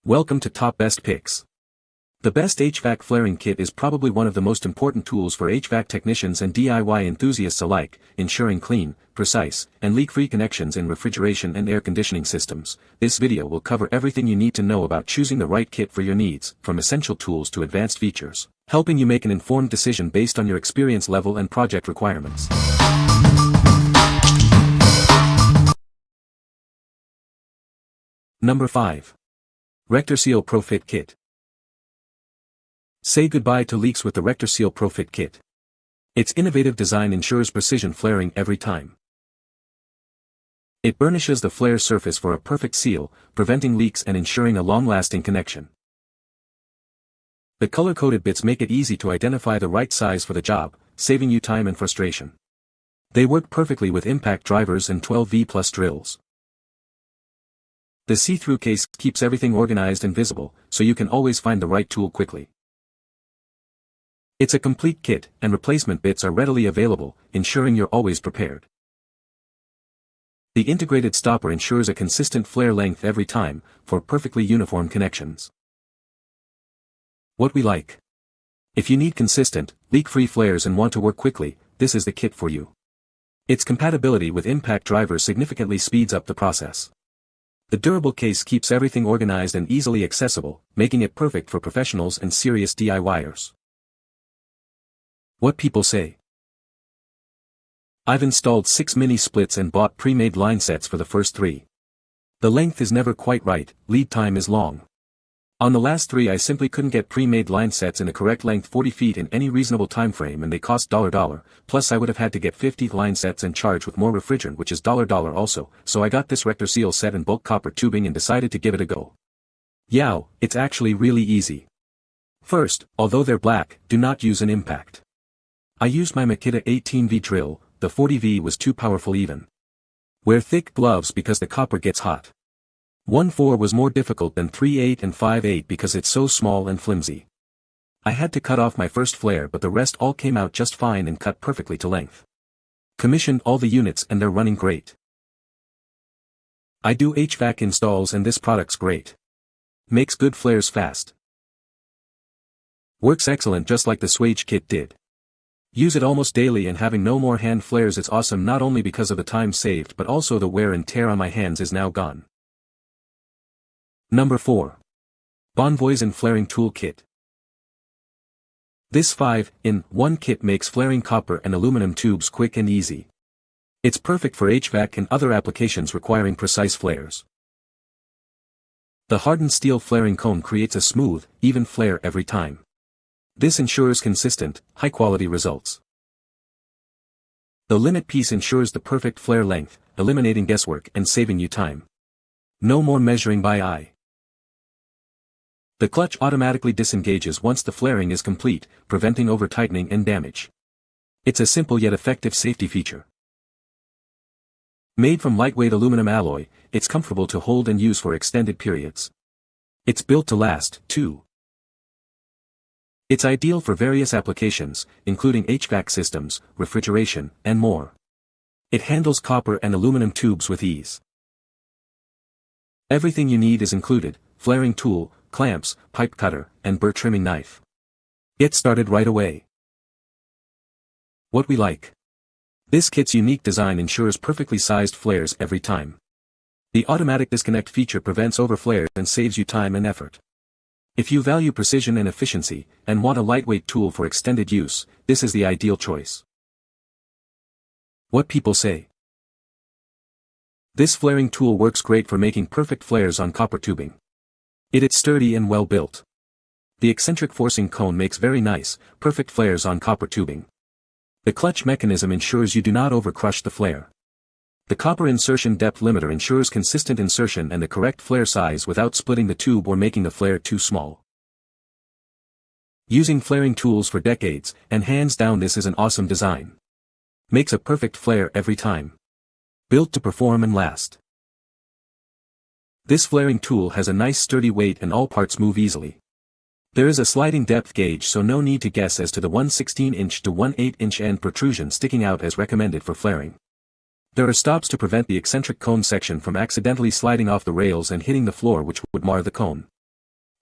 Welcome to Top Best Picks. The best HVAC flaring kit is probably one of the most important tools for HVAC technicians and DIY enthusiasts alike, ensuring clean, precise, and leak-free connections in refrigeration and air conditioning systems. This video will cover everything you need to know about choosing the right kit for your needs, from essential tools to advanced features, helping you make an informed decision based on your experience level and project requirements. Number 5. Rectorseal PRO-Fit Kit. Say goodbye to leaks with the Rectorseal PRO-Fit Kit. Its innovative design ensures precision flaring every time. It burnishes the flare surface for a perfect seal, preventing leaks and ensuring a long-lasting connection. The color-coded bits make it easy to identify the right size for the job, saving you time and frustration. They work perfectly with impact drivers and 12V+ drills. The see-through case keeps everything organized and visible, so you can always find the right tool quickly. It's a complete kit, and replacement bits are readily available, ensuring you're always prepared. The integrated stopper ensures a consistent flare length every time, for perfectly uniform connections. What we like. If you need consistent, leak-free flares and want to work quickly, this is the kit for you. Its compatibility with impact drivers significantly speeds up the process. The durable case keeps everything organized and easily accessible, making it perfect for professionals and serious DIYers. What people say. I've installed 6 mini splits and bought pre-made line sets for the first 3. The length is never quite right, lead time is long. On the last 3 I simply couldn't get pre-made line sets in the correct length 40 feet in any reasonable time frame, and they cost $, plus I would have had to get 50 line sets and charge with more refrigerant, which is $, also, so I got this Rectorseal set in bulk copper tubing and decided to give it a go. Yow, it's actually really easy. First, although they're black, do not use an impact. I used my Makita 18V drill, the 40V was too powerful even. Wear thick gloves because the copper gets hot. 1/4 was more difficult than 3/8 and 5/8 because it's so small and flimsy. I had to cut off my first flare, but the rest all came out just fine and cut perfectly to length. Commissioned all the units and they're running great. I do HVAC installs and this product's great. Makes good flares fast. Works excellent just like the Swage kit did. Use it almost daily and having no more hand flares. It's awesome not only because of the time saved but also the wear and tear on my hands is now gone. Number 4. Bonvoisin Flaring Tool Kit. This 5-in-1 kit makes flaring copper and aluminum tubes quick and easy. It's perfect for HVAC and other applications requiring precise flares. The hardened steel flaring cone creates a smooth, even flare every time. This ensures consistent, high-quality results. The limit piece ensures the perfect flare length, eliminating guesswork and saving you time. No more measuring by eye. The clutch automatically disengages once the flaring is complete, preventing over-tightening and damage. It's a simple yet effective safety feature. Made from lightweight aluminum alloy, it's comfortable to hold and use for extended periods. It's built to last, too. It's ideal for various applications, including HVAC systems, refrigeration, and more. It handles copper and aluminum tubes with ease. Everything you need is included: flaring tool, clamps, pipe cutter, and burr trimming knife. Get started right away. What we like. This kit's unique design ensures perfectly sized flares every time. The automatic disconnect feature prevents overflares and saves you time and effort. If you value precision and efficiency, and want a lightweight tool for extended use, this is the ideal choice. What people say. This flaring tool works great for making perfect flares on copper tubing. It's sturdy and well built. The eccentric forcing cone makes very nice, perfect flares on copper tubing. The clutch mechanism ensures you do not overcrush the flare. The copper insertion depth limiter ensures consistent insertion and the correct flare size without splitting the tube or making the flare too small. Using flaring tools for decades, and hands down this is an awesome design. Makes a perfect flare every time. Built to perform and last. This flaring tool has a nice sturdy weight and all parts move easily. There is a sliding depth gauge, so no need to guess as to the 1/16" to 1/8" end protrusion sticking out as recommended for flaring. There are stops to prevent the eccentric cone section from accidentally sliding off the rails and hitting the floor, which would mar the cone.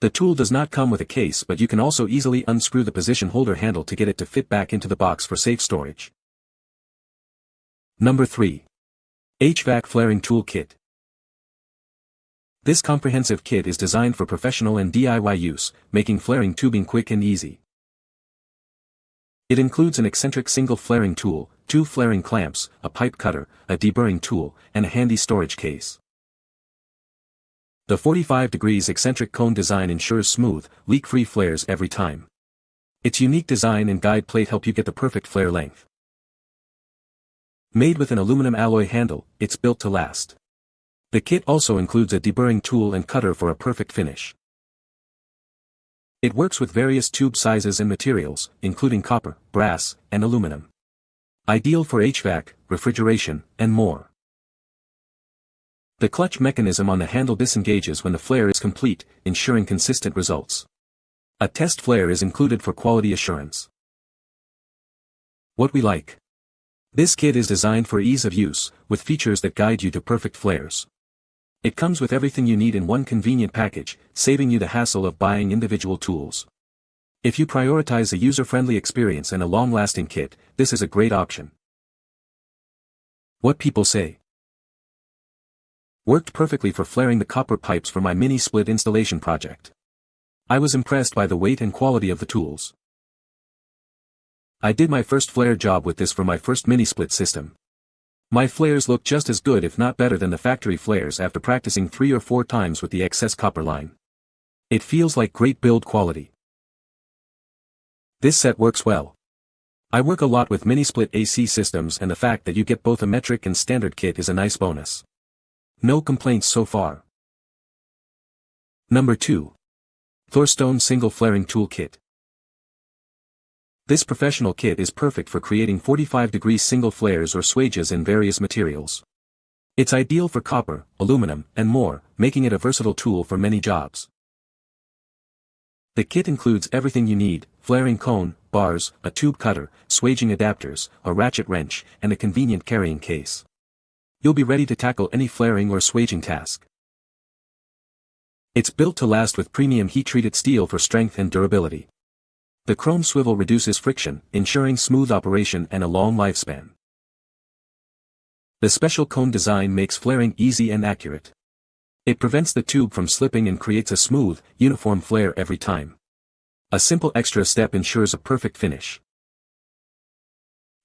The tool does not come with a case, but you can also easily unscrew the position holder handle to get it to fit back into the box for safe storage. Number 3. HVAC Flaring Tool Kit. This comprehensive kit is designed for professional and DIY use, making flaring tubing quick and easy. It includes an eccentric single flaring tool, 2 flaring clamps, a pipe cutter, a deburring tool, and a handy storage case. The 45 degrees eccentric cone design ensures smooth, leak-free flares every time. Its unique design and guide plate help you get the perfect flare length. Made with an aluminum alloy handle, it's built to last. The kit also includes a deburring tool and cutter for a perfect finish. It works with various tube sizes and materials, including copper, brass, and aluminum. Ideal for HVAC, refrigeration, and more. The clutch mechanism on the handle disengages when the flare is complete, ensuring consistent results. A test flare is included for quality assurance. What we like. This kit is designed for ease of use, with features that guide you to perfect flares. It comes with everything you need in one convenient package, saving you the hassle of buying individual tools. If you prioritize a user-friendly experience and a long-lasting kit, this is a great option. What people say. Worked perfectly for flaring the copper pipes for my mini split installation project. I was impressed by the weight and quality of the tools. I did my first flare job with this for my first mini split system. My flares look just as good if not better than the factory flares after practicing 3 or 4 times with the excess copper line. It feels like great build quality. This set works well. I work a lot with mini split AC systems, and the fact that you get both a metric and standard kit is a nice bonus. No complaints so far. Number 2. Thorstone Single Flaring Tool Kit. This professional kit is perfect for creating 45 degree single flares or swages in various materials. It's ideal for copper, aluminum, and more, making it a versatile tool for many jobs. The kit includes everything you need: flaring cone, bars, a tube cutter, swaging adapters, a ratchet wrench, and a convenient carrying case. You'll be ready to tackle any flaring or swaging task. It's built to last with premium heat-treated steel for strength and durability. The chrome swivel reduces friction, ensuring smooth operation and a long lifespan. The special cone design makes flaring easy and accurate. It prevents the tube from slipping and creates a smooth, uniform flare every time. A simple extra step ensures a perfect finish.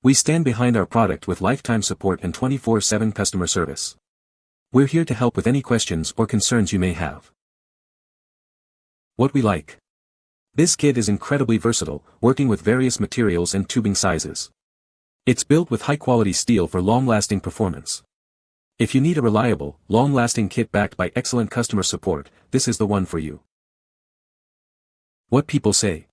We stand behind our product with lifetime support and 24/7 customer service. We're here to help with any questions or concerns you may have. What we like. This kit is incredibly versatile, working with various materials and tubing sizes. It's built with high-quality steel for long-lasting performance. If you need a reliable, long-lasting kit backed by excellent customer support, this is the one for you. What people say.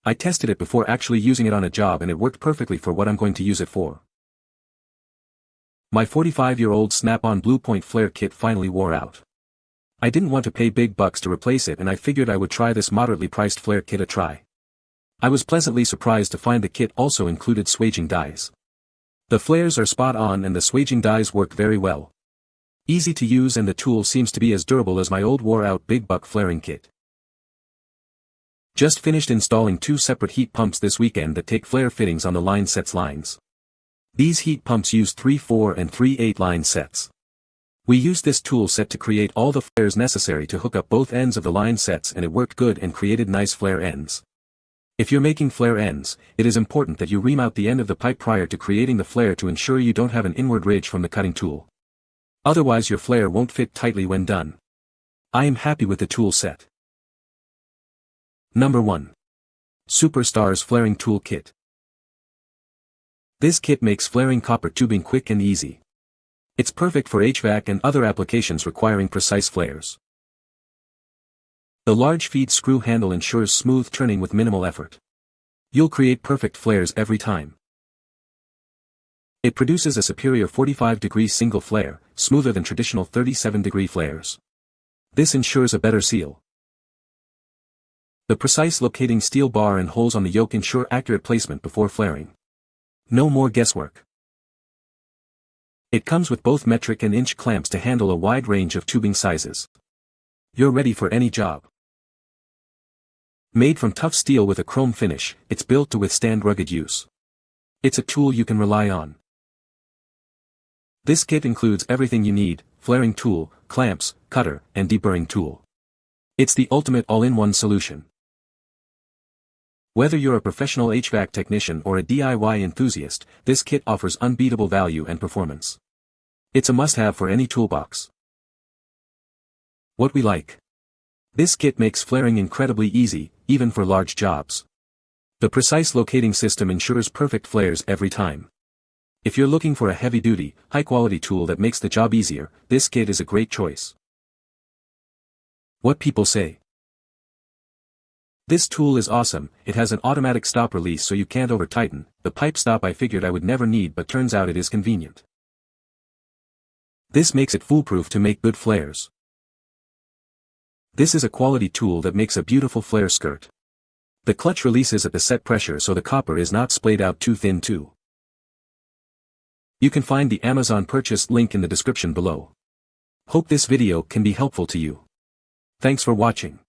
I tested it before actually using it on a job, and it worked perfectly for what I'm going to use it for. My 45-year-old Snap-on Blue Point Flare kit finally wore out. I didn't want to pay big bucks to replace it, and I figured I would try this moderately priced flare kit a try. I was pleasantly surprised to find the kit also included swaging dies. The flares are spot on and the swaging dies work very well. Easy to use, and the tool seems to be as durable as my old wore-out big buck flaring kit. Just finished installing 2 separate heat pumps this weekend that take flare fittings on the line sets lines. These heat pumps use 3/4 and 3/8 line sets. We used this tool set to create all the flares necessary to hook up both ends of the line sets, and it worked good and created nice flare ends. If you're making flare ends, it is important that you ream out the end of the pipe prior to creating the flare to ensure you don't have an inward ridge from the cutting tool. Otherwise your flare won't fit tightly when done. I am happy with the tool set. Number 1. Superstars Flaring Tool Kit. This kit makes flaring copper tubing quick and easy. It's perfect for HVAC and other applications requiring precise flares. The large feed screw handle ensures smooth turning with minimal effort. You'll create perfect flares every time. It produces a superior 45 degree single flare, smoother than traditional 37 degree flares. This ensures a better seal. The precise locating steel bar and holes on the yoke ensure accurate placement before flaring. No more guesswork. It comes with both metric and inch clamps to handle a wide range of tubing sizes. You're ready for any job. Made from tough steel with a chrome finish, it's built to withstand rugged use. It's a tool you can rely on. This kit includes everything you need: flaring tool, clamps, cutter, and deburring tool. It's the ultimate all-in-one solution. Whether you're a professional HVAC technician or a DIY enthusiast, this kit offers unbeatable value and performance. It's a must-have for any toolbox. What we like. This kit makes flaring incredibly easy, even for large jobs. The precise locating system ensures perfect flares every time. If you're looking for a heavy-duty, high-quality tool that makes the job easier, this kit is a great choice. What people say. This tool is awesome. It has an automatic stop release so you can't over-tighten. The pipe stop I figured I would never need, but turns out it is convenient. This makes it foolproof to make good flares. This is a quality tool that makes a beautiful flare skirt. The clutch releases at the set pressure so the copper is not splayed out too thin too. You can find the Amazon purchase link in the description below. Hope this video can be helpful to you. Thanks for watching.